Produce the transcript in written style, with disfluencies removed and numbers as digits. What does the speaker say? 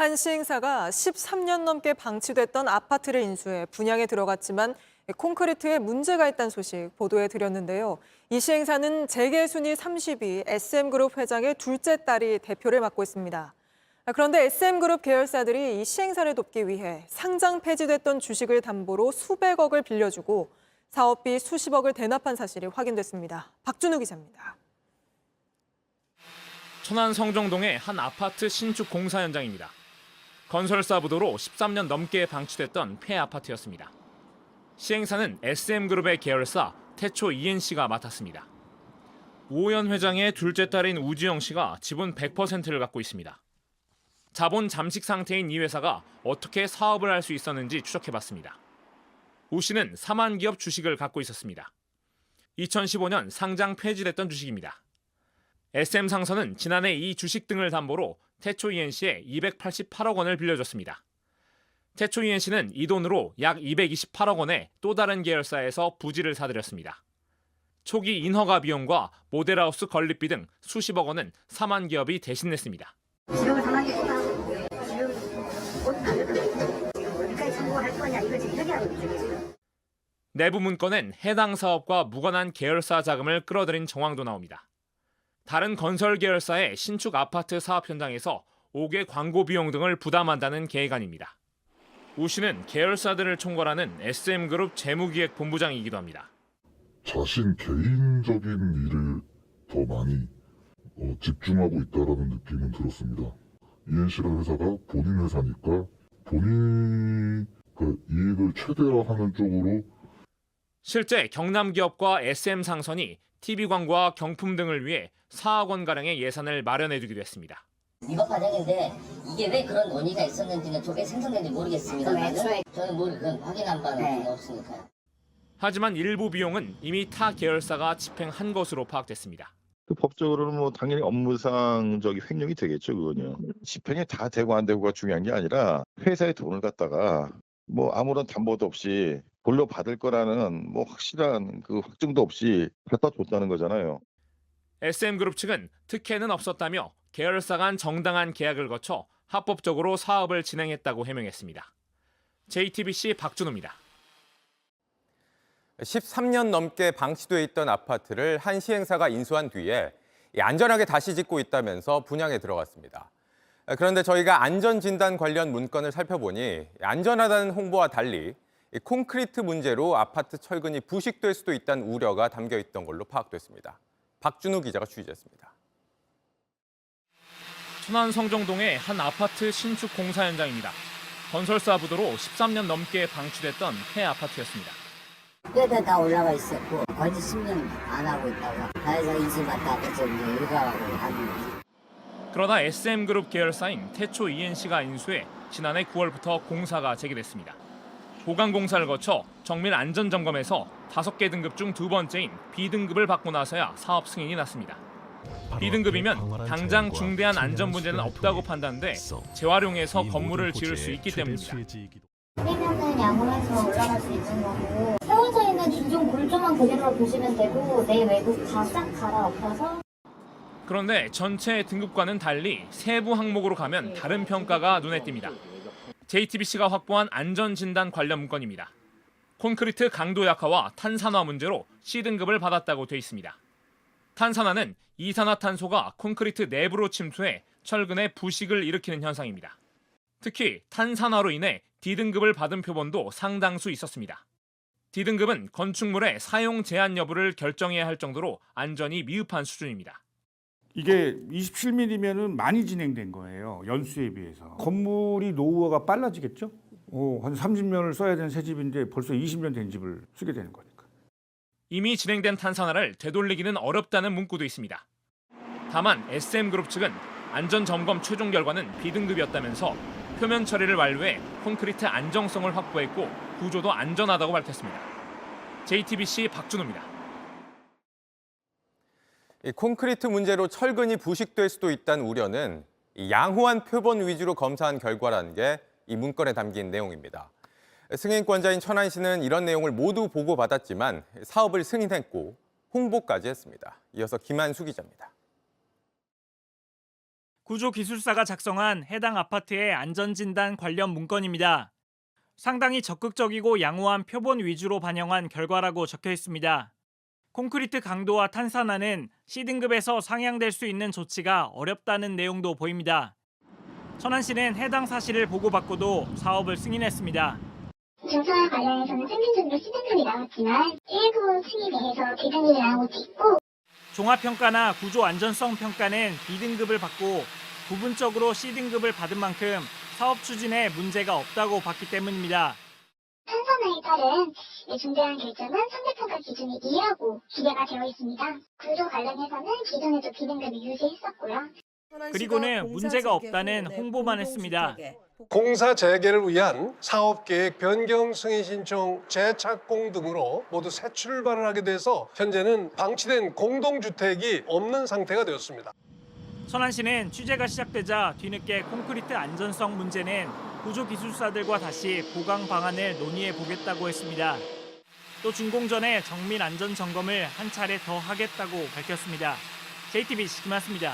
한 시행사가 13년 넘게 방치됐던 아파트를 인수해 분양에 들어갔지만 콘크리트에 문제가 있다는 소식 보도해 드렸는데요. 이 시행사는 재계 순위 30위 SM그룹 회장의 둘째 딸이 대표를 맡고 있습니다. 그런데 SM그룹 계열사들이 이 시행사를 돕기 위해 상장 폐지됐던 주식을 담보로 수백억을 빌려주고 사업비 수십억을 대납한 사실이 확인됐습니다. 박준우 기자입니다. 천안 성정동의 한 아파트 신축 공사 현장입니다. 건설사 부도로 13년 넘게 방치됐던 폐 아파트였습니다. 시행사는 SM그룹의 계열사 태초 ENC가 맡았습니다. 오호연 회장의 둘째 딸인 우지영 씨가 지분 100%를 갖고 있습니다. 자본 잠식 상태인 이 회사가 어떻게 사업을 할 수 있었는지 추적해봤습니다. 우 씨는 사만 기업 주식을 갖고 있었습니다. 2015년 상장 폐지됐던 주식입니다. SM상선은 지난해 이 주식 등을 담보로 태초 ENC에 288억 원을 빌려줬습니다. 태초 ENC는 이 돈으로 약 228억 원에 또 다른 계열사에서 부지를 사들였습니다. 초기 인허가 비용과 모델하우스 건립비 등 수십억 원은 사만 기업이 대신 냈습니다. 지금 상황이 지금 옷 만들거든요. 어디까지 성공할 거냐 이걸 지금 협의하고 있죠. 내부 문건엔 해당 사업과 무관한 계열사 자금을 끌어들인 정황도 나옵니다. 다른 건설 계열사의 신축 아파트 사업 현장에서 5개 광고 비용 등을 부담한다는 계획안입니다. 우 씨는 계열사들을 총괄하는 SM그룹 재무기획본부장이기도 합니다. 자신 개인적인 일을 더 많이 집중하고 있다는 느낌은 들었습니다. ENC라는 회사가 본인 회사니까 본인이 이익을 최대화하는 쪽으로. 실제 경남 기업과 SM상선이 TV 광고와 경품 등을 위해 4억 원가량의 예산을 마련해두기도 했습니다. 위법 과정인데 이게 왜 그런 논의가 있었는지는 저게 생성된지 모르겠습니다. 저는 그건 확인한 바는 없으니까요. 하지만 일부 비용은 이미 타 계열사가 집행한 것으로 파악됐습니다. 법적으로는 당연히 업무상 횡령이 되겠죠, 그건요. 집행이 다 되고 안 되고가 중요한 게 아니라 회사의 돈을 갖다가 아무런 담보도 없이 돌려받을 거라는 확실한 그 확증도 없이 갖다 줬다는 거잖아요. SM그룹 측은 특혜는 없었다며 계열사 간 정당한 계약을 거쳐 합법적으로 사업을 진행했다고 해명했습니다. JTBC 박준우입니다. 13년 넘게 방치돼 있던 아파트를 한 시행사가 인수한 뒤에 안전하게 다시 짓고 있다면서 분양에 들어갔습니다. 그런데 저희가 안전진단 관련 문건을 살펴보니 안전하다는 홍보와 달리 콘크리트 문제로 아파트 철근이 부식될 수도 있다는 우려가 담겨 있던 걸로 파악됐습니다. 박준우 기자가 취재했습니다. 천안 성정동의 한 아파트 신축 공사 현장입니다. 건설사 부도로 13년 넘게 방치됐던 폐 아파트였습니다. 뼈대 다 올라가 있었고 거의 10년 안 하고 있다가 다해서 인수 받다 그래서 이제 일가하고 하는 거지. 그러다 SM그룹 계열사인 태초 ENC가 인수해 지난해 9월부터 공사가 재개됐습니다. 보강 공사를 거쳐 정밀 안전 점검에서 5개 등급 중 두 번째인 B등급을 받고 나서야 사업 승인이 났습니다. B등급이면 당장 중대한 안전 문제는 없다고 판단돼 재활용해서 건물을 지을 수 있기 때문입니다. 때면은 양호해서 올라갈 수 있는 거고 세워져 있는 기존 골조만 그대로 보시면 되고 내 외부 다 싹 갈아엎어서. 그런데 전체 등급과는 달리 세부 항목으로 가면 다른 평가가 눈에 띕니다. JTBC가 확보한 안전진단 관련 문건입니다. 콘크리트 강도 약화와 탄산화 문제로 C등급을 받았다고 돼 있습니다. 탄산화는 이산화탄소가 콘크리트 내부로 침투해 철근에 부식을 일으키는 현상입니다. 특히 탄산화로 인해 D등급을 받은 표본도 상당수 있었습니다. D등급은 건축물의 사용 제한 여부를 결정해야 할 정도로 안전이 미흡한 수준입니다. 이게 27mm면은 많이 진행된 거예요. 연수에 비해서. 건물이 노후화가 빨라지겠죠? 한 30년을 써야 되는 새 집인데 벌써 20년 된 집을 쓰게 되는 거니까. 이미 진행된 탄산화를 되돌리기는 어렵다는 문구도 있습니다. 다만 SM그룹 측은 안전점검 최종 결과는 B등급이었다면서 표면 처리를 완료해 콘크리트 안정성을 확보했고 구조도 안전하다고 밝혔습니다. JTBC 박준우입니다. 콘크리트 문제로 철근이 부식될 수도 있다는 우려는 양호한 표본 위주로 검사한 결과라는 게 이 문건에 담긴 내용입니다. 승인권자인 천안시는 이런 내용을 모두 보고받았지만 사업을 승인했고 홍보까지 했습니다. 이어서 김한수 기자입니다. 구조기술사가 작성한 해당 아파트의 안전진단 관련 문건입니다. 상당히 적극적이고 양호한 표본 위주로 반영한 결과라고 적혀 있습니다. 콘크리트 강도와 탄산화는 C등급에서 상향될 수 있는 조치가 어렵다는 내용도 보입니다. 천안시는 해당 사실을 보고받고도 사업을 승인했습니다. 증서와 관련해서는 평균적으로 C등급이 나왔지만 일부 층에 대해서 D등급이 나온 것도 있고 종합평가나 구조안전성 평가는 B등급을 받고 부분적으로 C등급을 받은 만큼 사업 추진에 문제가 없다고 봤기 때문입니다. 탄산화에 따른 중대한 결정은 상대평가 기준이 2라고 기재가 되어 있습니다. 구조 관련해서는 기존에도 B등급이 유지했었고요. 그리고는 문제가 없다는 홍보만 했습니다. 공사 재개를 위한 사업계획 변경 승인 신청 재착공 등으로 모두 새 출발을 하게 돼서 현재는 방치된 공동주택이 없는 상태가 되었습니다. 천안시는 취재가 시작되자 뒤늦게 콘크리트 안전성 문제는 구조기술사들과 다시 보강 방안을 논의해 보겠다고 했습니다. 또 준공 전에 정밀 안전 점검을 한 차례 더 하겠다고 밝혔습니다. JTBC 김한수입니다.